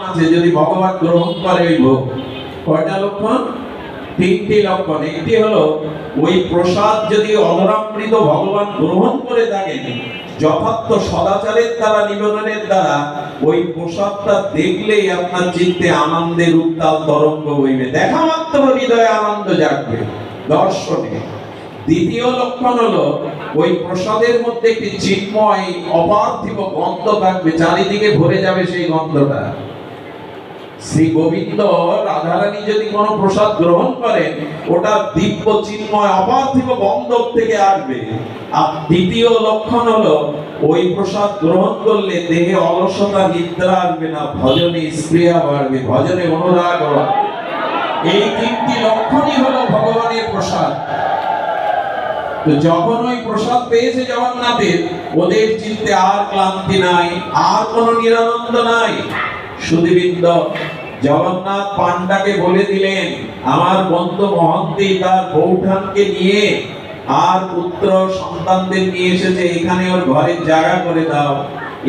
আছে যদি ভগবান গ্রহণ করে ওই ভোগ। কয়টা লক্ষণ? তিনটি লক্ষণ। একটি হলো ওই প্রসাদ যদি অধরামৃত ভগবান গ্রহণ করে থাকেন যথার্থ সদাচারের দ্বারা, নিবেদনের দ্বারা, ওই প্রসাদটা দেখলেই আপনার চিত্তে আনন্দের উত্তাল তরঙ্গ বইবে, দেখা মাত্র হৃদয়ে আনন্দ জাগবে দর্শনে। দ্বিতীয় লক্ষণ হলো ওই প্রসাদের মধ্যে একটি চিন্ময় অপার্থিব গন্ধ থাকবে, চারিদিকে ভরে যাবে সেই গন্ধটা। শ্রী গোবিন্দ রাধারানী যদি কোনো প্রসাদ গ্রহণ করেন ওটা দিব্য চিন্ময় অপার্থিব গন্ধ থেকে আসবে। আর তৃতীয় লক্ষণ হলো ওই প্রসাদ গ্রহণ করলে দেহে অলসতা, নিদ্রা আসবে না, ভজনে স্পৃহা বাড়বে, ভজনে অনুরাগ বাড়বে। এই তিনটি লক্ষণই হলো ভগবানের প্রসাদ। তো যখন ওই প্রসাদ পেয়েছে জগন্নাথের, ওদের চিন্তে আর ক্লান্তি নাই, আর কোনো নিরানন্দ নাই। সুধীবৃন্দ, জগন্নাথ পান্ডাকে বলে দিলেন আমার বন্ধু মহন্তি তার বৌঠানকে নিয়ে আর পুত্র সন্তানদের নিয়ে এসেছে, এখানে ওর ঘরের জায়গা করে দাও,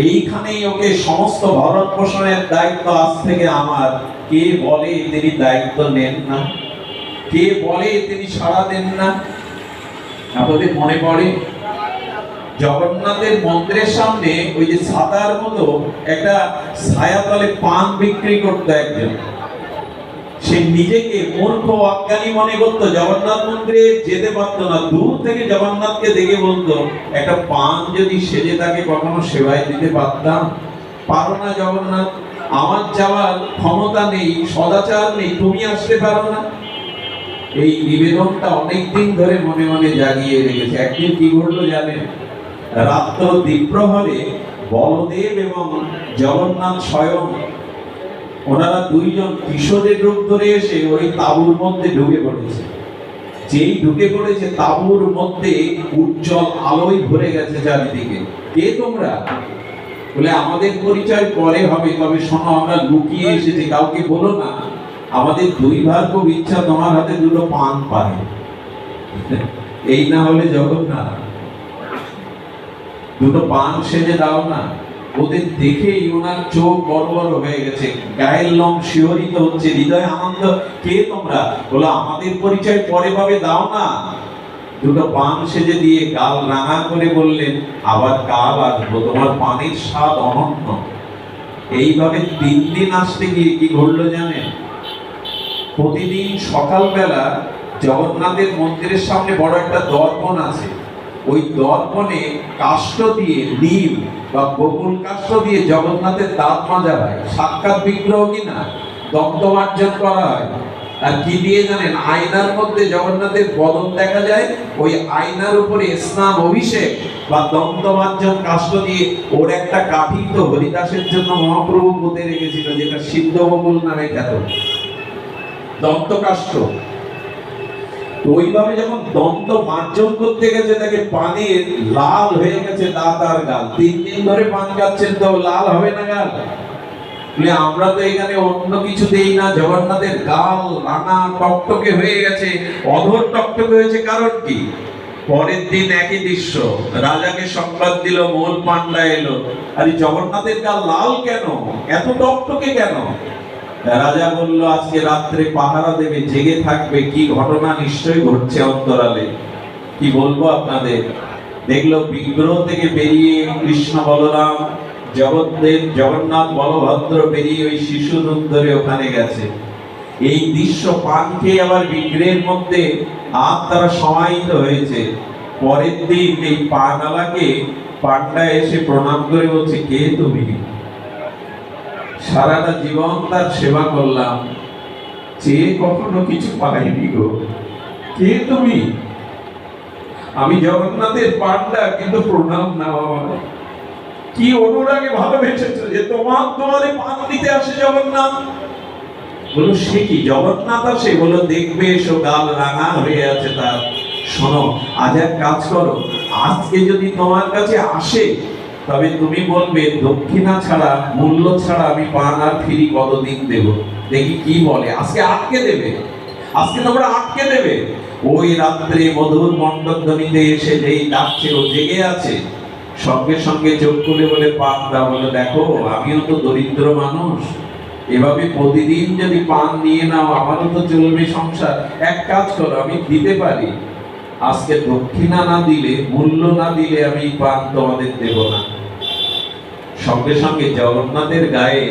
এইখানেই ওকে সমস্ত ভরণ পোষণের দায়িত্ব আজ থেকে আমার। কে বলে তিনি দায়িত্ব নেন না? কে বলে তিনি সাড়া দেন না? আপনাদের মনে পড়ে জগন্নাথের মন্দিরের সামনে ওই যে ছাতার মতো একটা ছায়াতলে পান বিক্রি করতো একজন। সে নিজেকে মূর্খ অজ্ঞানী মনে করতো, জগন্নাথ মন্দিরে যেতে পারতো না, দূর থেকে জগন্নাথকে দেখে বলতো একটা পান যদি সেজে তাকে কখনো সেবায় দিতে পারতাম। পারো না জগন্নাথ, আমার যাওয়ার ক্ষমতা নেই, সদাচার নেই, তুমি আসতে পারো না। এই নিবেদনটা অনেকদিন ধরে মনে মনে জাগিয়ে রেখেছে। একদিন কি ঘটলো জানেন? রাত্র দ্বিপ্রহরে বলদেব এবং জগন্নাথ স্বয়ং ওনারা দুইজন কিশোরের রূপ ধরে এসে ওই তাঁবুর মধ্যে ঢুকে পড়েছে। যেই ঢুকে পড়েছে তাঁবুর মধ্যে উজ্জ্বল আলোয় ভরে গেছে চারিদিকে। কে তোমরা? বলে আমাদের পরিচয় পরে হবে, তবে শোনো আমরা লুকিয়ে এসেছি, কাউকে বলো না। আমাদের দুই ভার খুব ইচ্ছা তোমার হাতে দুটো পান পায়, এই না হলে জগন্নাথ দুটো পান সেজে দাও না। ওদের দেখেই ওনার চোখ বড় বড় হয়ে গেছে, গায়ের লোম শিহরিত হচ্ছে, হৃদয়ে আনন্দ। কে তোমরা? বলো আমাদের পরিচয় পরে পাবে, দাও না। দুটো পান সেজে দিয়ে গাল রাঙা করে বললেন আবার কাল আসবো, তোমার পানের স্বাদ অনন্য। এইভাবে 3 দিন আসতে গিয়ে কি ঘটলো জানেন? প্রতিদিন সকালবেলা জগন্নাথের মন্দিরের সামনে বড় একটা দর্পণ আছে, ওই দর্পণে কাষ্ঠ দিয়ে, নীল বা বকুল কাষ্ঠ দিয়ে জগন্নাথের দাঁত মাজা হয়। সাক্ষাৎ বিগ্রহ কিনা, দন্তমার্জন করা হয়। আর কি দিয়ে জানেন? আয়নার মধ্যে জগন্নাথের বদন দেখা যায়, ওই আয়নার উপরে স্নান অভিষেক বা দন্তমার্জন কাষ্ঠ দিয়ে। ওর একটা কাঠি তো হরিদাসের জন্য মহাপ্রভু পুঁতে রেখেছিল, যেটা সিদ্ধ বকুল নামে খ্যাত দন্ত কাষ্ঠ। তো ওইভাবে যখন দন্ত মার্জন করতে গেছে, তাকে পানির লাল হয়ে গেছে দাঁত আর গাল। 3 দিন ধরে পান খাচ্ছেন, তো লাল হবে না গাল? আমরা তো এখানে অন্য কিছু দেই না, জগন্নাথের গাল রাঙা টকটকে হয়ে গেছে, অধর টকটকে হয়েছে। কারণ কি? পরের দিন একই দৃশ্য, রাজাকে সংবাদ দিল মোল পান্ডা এলো। আরে জগন্নাথের গাল লাল কেন, এত টকটকে কেন? রাজা বলল আজকে রাত্রে পাহারা দেবে, জেগে থাকবে, কি ঘটনা নিশ্চয়ই ঘটছে অন্তরালে। কি বলবো আপনাদের? দেখলো বিগ্রহ থেকে বেরিয়ে কৃষ্ণ বলরাম, জগৎদেব জগন্নাথ বলভদ্র বেরিয়ে ওই শিশু রূপ ধরে ওখানে গেছে। এই দৃশ্য পান খেয়ে আবার বিগ্রহের মধ্যে তারা সমাহিত হয়েছে। পরের দিন এই পানালাকে পান্ডা এসে প্রণাম করে বলছে কে তুমি? সারাটা জীবন তার সেবা করলাম, চেয়ে কখনো কিছু পাইনি গো, কে তুমি? আমি জগন্নাথের পান্ডা, কিন্তু প্রণাম না আমার। কি অনুরাগে ভালোবেসেছো যে তোমারে পান দিতে আসে জগন্নাথ। বলো সে কি জগন্নাথ আসে? বলো দেখবে এসো, গাল রাঙা হয়ে আছে তার। শোনো আজ এক কাজ করো, আজকে যদি তোমার কাছে আসে তবে তুমি বলবে দক্ষিণা ছাড়া, মূল্য ছাড়া আমি পান আর ফিরি কতদিন দেব। দেখি কি বলে। আজকে আটকে দেবে, আজকে তোমরা আটকে দেবে। ওই রাত্রে মধুর মণ্ডপধ্বনিতে এসে যেই ডাকছে, ও জেগে আছে, সঙ্গে সঙ্গে চোখ খুলে বলে পান দাও। বলে দেখো আমিও তো দরিদ্র মানুষ, এভাবে প্রতিদিন যদি পান নিয়ে নাও, আমারও তো চলবে সংসার। এক কাজ করো, আমি দিতে পারি, আজকে দক্ষিণা না দিলে, মূল্য না দিলে আমি পান তোমাদের দেব না। সঙ্গে সঙ্গে জগন্নাথের গায়ে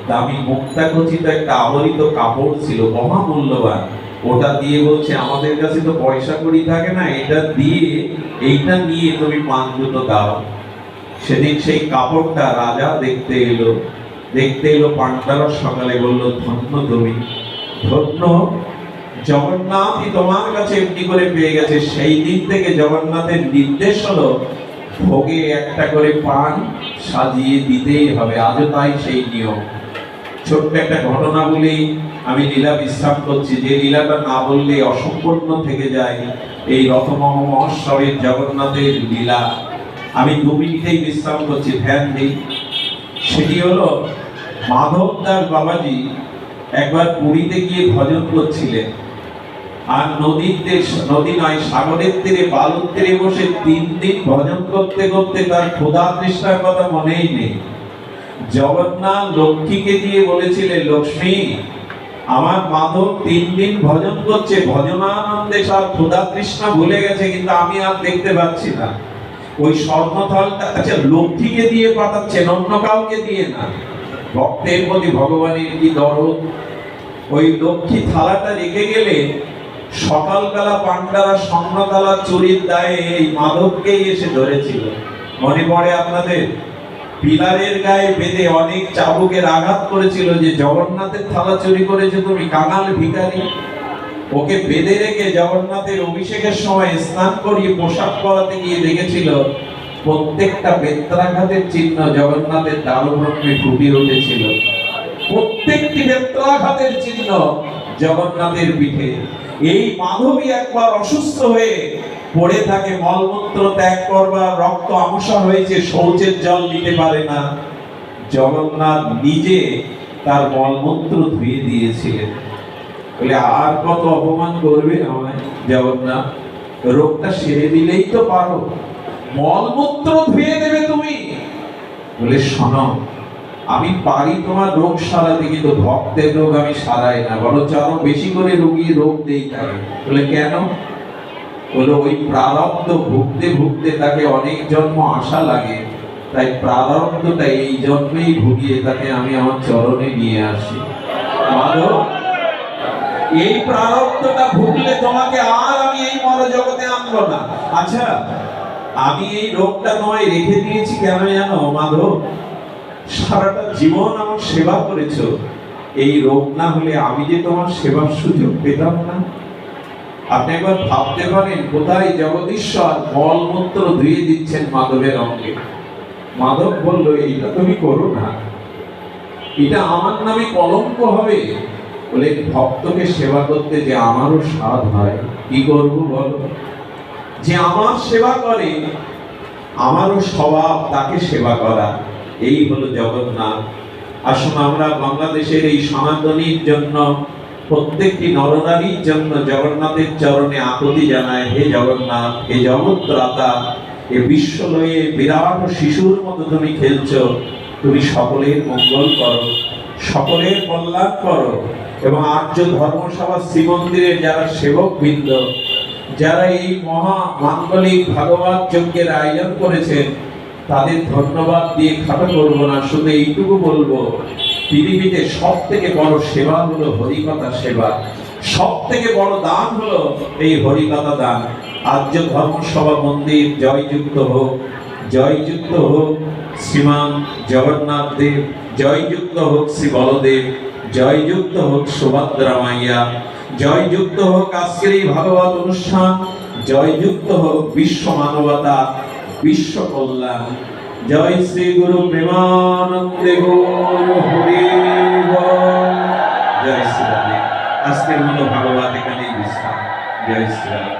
দামি মুক্তা খচিত একটা আবরিত কাপড় ছিল, মহামূল্যবান। ওটা দিয়ে বলছে, আমাদের কাছে তো পয়সা কড়ি থাকে না, এটা দিয়ে, এইটা নিয়ে তুমি পান দুটো দাও। সেদিন সেই কাপড়টা রাজা দেখতে এলো। পান্ডারা সকালে বলল, ধন্য তুমি, ধন্য, জগন্নাথই তোমার কাছে এমনি করে পেয়ে গেছে। সেই দিন থেকে জগন্নাথের নির্দেশ হলো, ভোগে একটা করে পান সাজিয়ে দিতেই হবে। আজও তাই সেই নিয়ম। ছোট্ট একটা ঘটনা বলেই আমি লীলা বিশ্রাম করছি, যে লীলাটা না বললে অসম্পূর্ণ থেকে যায় এই রথমহ মহোৎসবের জগন্নাথের লীলা। আমি 2 মিনিটেই বিশ্রাম করছি, ধ্যান দিই। সেটি হলো, মাধব দাস বাবাজি একবার পুরীতে গিয়ে ভজন করছিলেন, আর নদী নয়, সাগরের তীরে, বালুর তীরে বসে 3 দিন ভজন করতে করতে তার ক্ষুধা তৃষ্ণার কথা মনেই নেই। জগন্নাথ লক্ষ্মীকে দিয়ে বলেছিলেন, লক্ষ্মী, আমার মাধব 3 দিন ভজন করছে, ভজনানন্দে তার ক্ষুধা তৃষ্ণা ভুলে গেছে, কিন্তু আমি আর দেখতে পাচ্ছি না। ওই স্বর্ণথলটা আচ্ছা লক্ষ্মীকে দিয়ে পাঠাচ্ছেন, অন্য কাউকে দিয়ে না। ভক্তের প্রতি ভগবানের কি দরদ। ওই লক্ষ্মী থালাটা রেখে গেলে সকালবেলা পান্ডারা স্বর্ণতলা চুরির দায়ে এই মাধবকেই এসে ধরেছিল। মনে পড়ে আপনাদের? পিলারের গায়ে বেঁধে অনেক চাবুকের আঘাত করেছিল, যে জগন্নাথের থালা চুরি করেছে তুমি, কাঙাল ভিখারি। ওকে বেঁধে রেখে জগন্নাথের অভিষেকের সময় স্নান করিয়ে পোশাক পরাতে গিয়ে দেখেছিল প্রত্যেকটা বেত্রাঘাতের চিহ্ন জগন্নাথের দারুব্রহ্মে ফুটে উঠেছিল। প্রত্যেকটি বেত্রাঘাতের চিহ্ন জগন্নাথের পিঠে। এই মাধবী একবার অসুস্থ হয়ে পড়ে থাকে, মলমূত্র ত্যাগ করবার, রক্ত আমসা হয়েছে, শৌচের জল নিতে পারে না। জগন্নাথ নিজে তার মলমূত্র ধুয়ে দিয়েছিলেন। বলে, আর কত অপমান করবে আমায় জগন্নাথ, রোগটা সেরে দিলেই তো পারো, মলমূত্র ধুয়ে দেবে তুমি। বলে, শোনো, আমি পারি তোমার রোগ সারাতে, কিন্তু ভক্তের রোগ আমি সারাই না, বরঞ্চ আরো বেশি করে রোগী রোগ দেই তাকে। বলে, কেন? বলে, ওই প্রারব্ধ ভুগতে ভুগতে তাকে অনেক জন্ম আশা লাগে, তাই প্রারব্ধটা এই জন্মেই ভুগিয়ে তাকে আমি আমার চরণে নিয়ে আসি। মাধব, এই প্রারব্ধটা ভুগলে তোমাকে আর আমি এই মরজগতে আনবো না। আচ্ছা, আমি এই রোগটা তোমায় রেখে দিয়েছি কেন জানো মাধব? সারাটা জীবন আমার সেবা করেছো, এই রোগ না হলে আমি যে তোমার সেবার সুযোগ পেতাম না। আপনি একবার ভাবতে পারেন, কোথায় জগদীশ্বর মলমূত্র ধুয়ে দিচ্ছেন মাধবের অঙ্গে। মাধব বলল, এইটা তুমি করো না, এটা আমার নামে কলঙ্ক হবে। বলে, ভক্তকে সেবা করতে যে আমারও স্বাদ হয়, কি করবো বলো? যে আমার সেবা করে, আমারও স্বভাব তাকে সেবা করা। এই হলো জগন্নাথ। আসুন আমরা বাংলাদেশের এই সনাতনীর জন্য, প্রত্যেকটি নরনারীর জন্য জগন্নাথের চরণে আকুতি জানায়, হে জগন্নাথ, হে জগৎত্রাতা, এ বিশ্বলয়ে বিরাট শিশুর মতো তুমি খেলছো, তুমি সকলের মঙ্গল করো, সকলের কল্যাণ করো। এবং আর্য ধর্মসভা শ্রীমন্দিরের যারা সেবক বৃন্দ, যারা এই মহা মাঙ্গলিক ভাগবত যজ্ঞের আয়োজন করেছেন, তাদের ধন্যবাদ দিয়ে খাটো করবো না, শুধু এইটুকু বলবো, পৃথিবীতে সব থেকে বড় সেবা হলো হরিকথা সেবা, সব থেকে বড় দান হলো এই হরিকথা দান। আর্য ধর্মসভা মন্দির জয়যুক্ত হোক, জয়যুক্ত হোক শ্রীমান জগন্নাথ দেব, জয়যুক্ত হোক শ্রী বলদেব, জয়যুক্ত হোক সুভদ্রা মাইয়া, জয়যুক্ত হোক আজকের এই ভাগবত অনুষ্ঠান, জয়যুক্ত হোক বিশ্ব মানবতা, বিশ্ব কল্যাণ। জয় শ্রী গুরু প্রেমানন্দে গৌর হরি বল। জয় শ্রী রাধে। আজকের মতো ভাগবত এখানেই বিশ্রাম। জয় শ্রী রাধে।